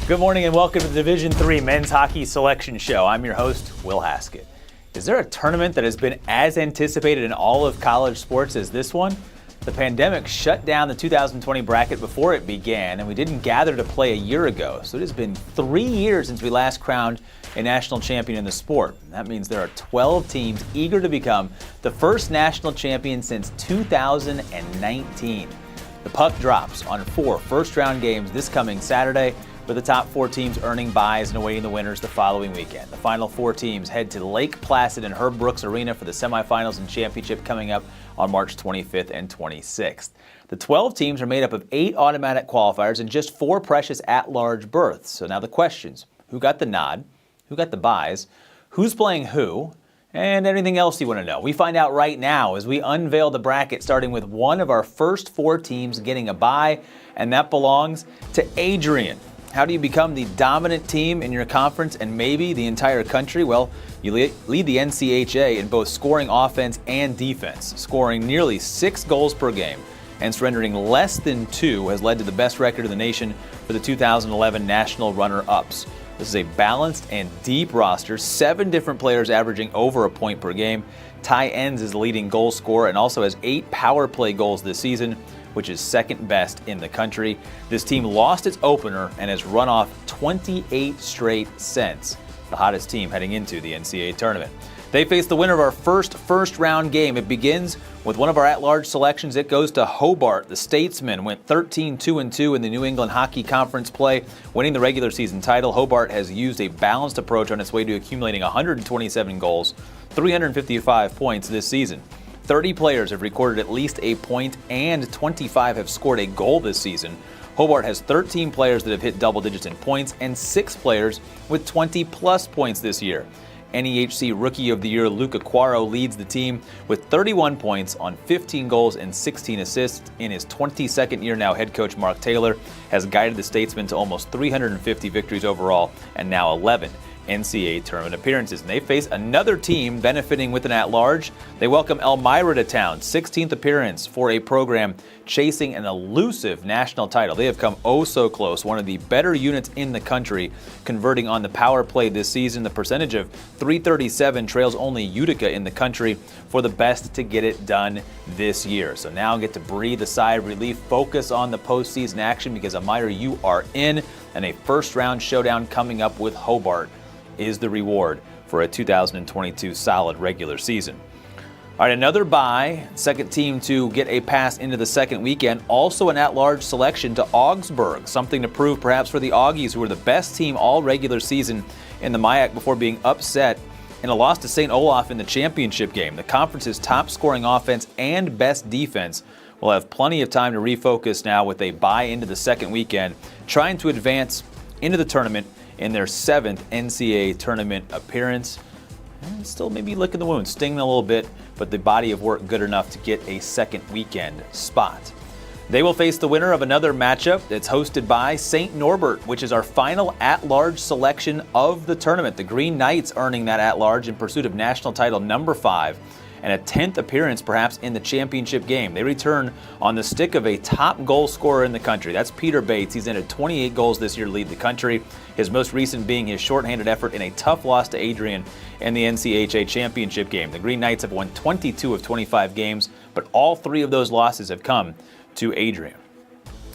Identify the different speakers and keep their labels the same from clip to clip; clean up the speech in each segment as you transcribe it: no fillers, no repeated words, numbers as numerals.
Speaker 1: Good morning and welcome to the Division III Men's Hockey Selection Show. I'm your host, Will Haskett. Is there a tournament that has been as anticipated in all of college sports as this one? The pandemic shut down the 2020 bracket before it began, and we didn't gather to play a year ago. So it has been 3 years since we last crowned a national champion in the sport. That means there are 12 teams eager to become the first national champion since 2019. The puck drops on 4 first-round games this coming Saturday, with the top 4 teams earning byes and awaiting the winners the following weekend. The final 4 teams head to Lake Placid and Herb Brooks Arena for the semifinals and championship coming up on March 25th and 26th. The 12 teams are made up of 8 automatic qualifiers and just 4 precious at-large berths. So now the questions: who got the nod? Who got the byes? Who's playing who? And anything else you want to know. We find out right now as we unveil the bracket, starting with one of our first 4 teams getting a bye, and that belongs to Adrian. How do you become the dominant team in your conference and maybe the entire country? Well, you lead the NCAA in both scoring offense and defense. Scoring nearly 6 goals per game and surrendering less than 2 has led to the best record in the nation for the 2011 national runner-ups. This is a balanced and deep roster, 7 different players averaging over a point per game. Ty Enns is the leading goal scorer and also has 8 power play goals this season, which is second best in the country. This team lost its opener and has run off 28 straight since, the hottest team heading into the NCAA tournament. They face the winner of our first-round game. It begins with one of our at-large selections. It goes to Hobart. The Statesmen went 13-2-2 in the New England Hockey Conference play, winning the regular season title. Hobart has used a balanced approach on its way to accumulating 127 goals, 355 points this season. 30 players have recorded at least a point and 25 have scored a goal this season. Hobart has 13 players that have hit double digits in points and 6 players with 20-plus points this year. NEHC Rookie of the Year Luca Quaro leads the team with 31 points on 15 goals and 16 assists. In his 22nd year now, head coach Mark Taylor has guided the Statesmen to almost 350 victories overall and now 11 NCAA tournament appearances. And they face another team benefiting with an at-large. They welcome Elmira to town, 16th appearance for a program chasing an elusive national title. They have come oh so close, one of the better units in the country, converting on the power play this season. The percentage of .337 trails only Utica in the country for the best to get it done this year. So now get to breathe a sigh of relief, focus on the postseason action because Elmira, you are in, and a first-round showdown coming up with Hobart is the reward for a 2022 solid regular season. All right, another bye, second team to get a pass into the second weekend, also an at-large selection to Augsburg, something to prove perhaps for the Augies, who were the best team all regular season in the MIAC before being upset in a loss to St. Olaf in the championship game. The conference's top scoring offense and best defense will have plenty of time to refocus now with a bye into the second weekend, trying to advance into the tournament in their 7th NCAA tournament appearance. And still maybe licking the wound, stinging a little bit, but the body of work good enough to get a second weekend spot. They will face the winner of another matchup that's hosted by St. Norbert, which is our final at-large selection of the tournament. The Green Knights earning that at-large in pursuit of national title number 5 and a 10th appearance perhaps in the championship game. They return on the stick of a top goal scorer in the country. That's Peter Bates. He's entered 28 goals this year to lead the country, his most recent being his shorthanded effort in a tough loss to Adrian in the NCAA championship game. The Green Knights have won 22 of 25 games, but all 3 of those losses have come to Adrian.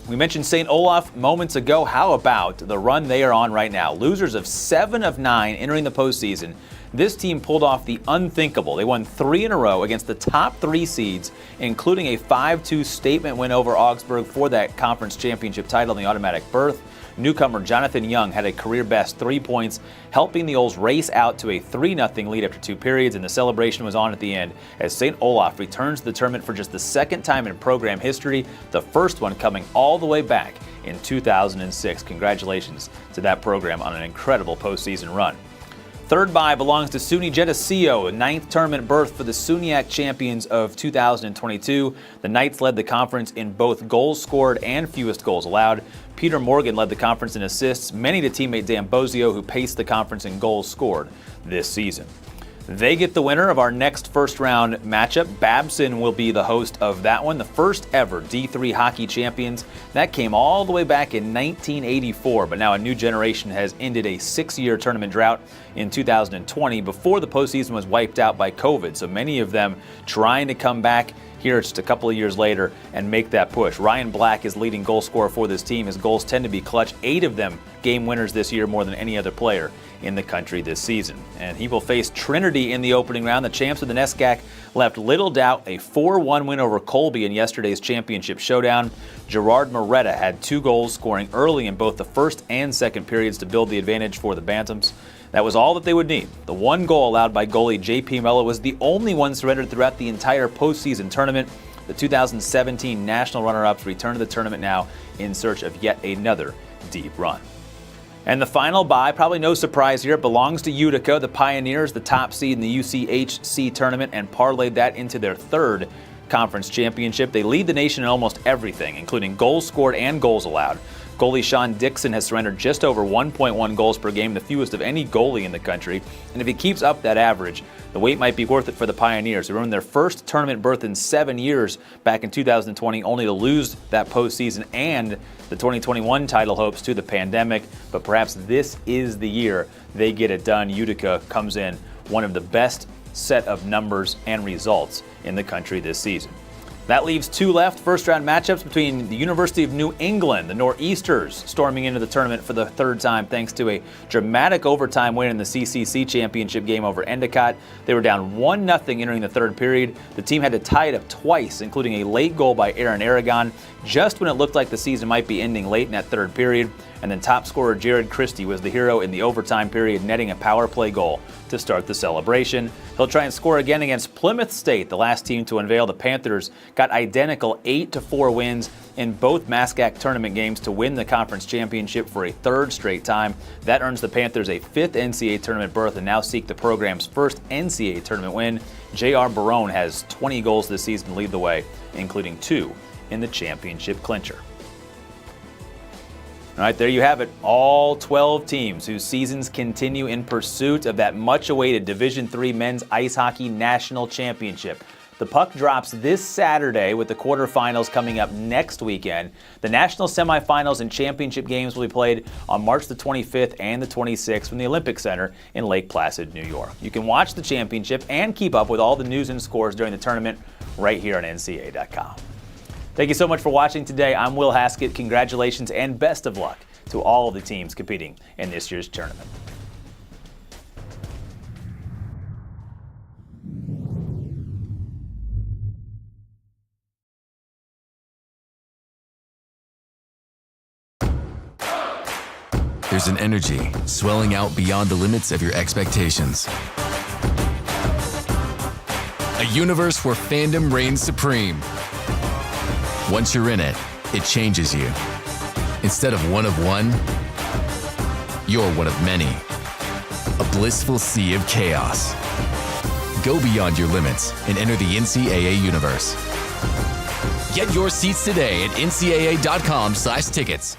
Speaker 1: We mentioned St. Olaf moments ago. How about the run they are on right now? Losers of 7 of 9 entering the postseason. This team pulled off the unthinkable. They won 3 in a row against the top 3 seeds, including a 5-2 statement win over Augsburg for that conference championship title in the automatic berth. Newcomer Jonathan Young had a career-best 3 points, helping the Ols race out to a 3-0 lead after 2 periods, and the celebration was on at the end as St. Olaf returns to the tournament for just the second time in program history, the first one coming all the way back in 2006. Congratulations to that program on an incredible postseason run. Third bye belongs to SUNY Geneseo, 9th tournament berth for the SUNYAC champions of 2022. The Knights led the conference in both goals scored and fewest goals allowed. Peter Morgan led the conference in assists, many to teammate Dan Bozio, who paced the conference in goals scored this season. They get the winner of our next first-round matchup. Babson will be the host of that one, the first ever D3 hockey champions. That came all the way back in 1984, but now a new generation has ended a 6-year tournament drought in 2020 before the postseason was wiped out by COVID. So many of them trying to come back here just a couple of years later and make that push. Ryan Black is leading goal scorer for this team. His goals tend to be clutch, 8 of them game winners this year, more than any other player in the country this season. And he will face Trinity in the opening round. The champs of the NESCAC left little doubt a 4-1 win over Colby in yesterday's championship showdown. Gerard Moretta had 2 goals, scoring early in both the first and second periods to build the advantage for the Bantams. That was all that they would need. The 1 goal allowed by goalie J.P. Mello was the only one surrendered throughout the entire postseason tournament. The 2017 national runner-ups return to the tournament now in search of yet another deep run. And the final bye, probably no surprise here, belongs to Utica. The Pioneers, the top seed in the UCHC tournament, and parlayed that into their 3rd conference championship. They lead the nation in almost everything, including goals scored and goals allowed. Goalie Sean Dixon has surrendered just over 1.1 goals per game, the fewest of any goalie in the country. And if he keeps up that average, the wait might be worth it for the Pioneers, who earned their first tournament berth in 7 years back in 2020, only to lose that postseason and the 2021 title hopes to the pandemic. But perhaps this is the year they get it done. Utica comes in one of the best set of numbers and results in the country this season. That leaves 2 left first-round matchups between the University of New England, the Nor'easters, storming into the tournament for the 3rd time thanks to a dramatic overtime win in the CCC championship game over Endicott. They were down 1-0 entering the 3rd period. The team had to tie it up twice, including a late goal by Aaron Aragon, just when it looked like the season might be ending late in that 3rd period. And then top scorer Jared Christie was the hero in the overtime period, netting a power play goal to start the celebration. He'll try and score again against Plymouth State, the last team to unveil. The Panthers got identical 8-4 wins in both MASCAC tournament games to win the conference championship for a 3rd straight time. That earns the Panthers a 5th NCAA tournament berth and now seek the program's first NCAA tournament win. J.R. Barone has 20 goals this season to lead the way, including 2 in the championship clincher. All right, there you have it. All 12 teams whose seasons continue in pursuit of that much-awaited Division III Men's Ice Hockey National Championship. The puck drops this Saturday with the quarterfinals coming up next weekend. The national semifinals and championship games will be played on March the 25th and the 26th from the Olympic Center in Lake Placid, New York. You can watch the championship and keep up with all the news and scores during the tournament right here on NCAA.com. Thank you so much for watching today. I'm Will Haskett. Congratulations and best of luck to all of the teams competing in this year's tournament.
Speaker 2: There's an energy swelling out beyond the limits of your expectations. A universe where fandom reigns supreme. Once you're in it, it changes you. Instead of one of one, you're one of many. A blissful sea of chaos. Go beyond your limits and enter the NCAA universe. Get your seats today at ncaa.com/tickets.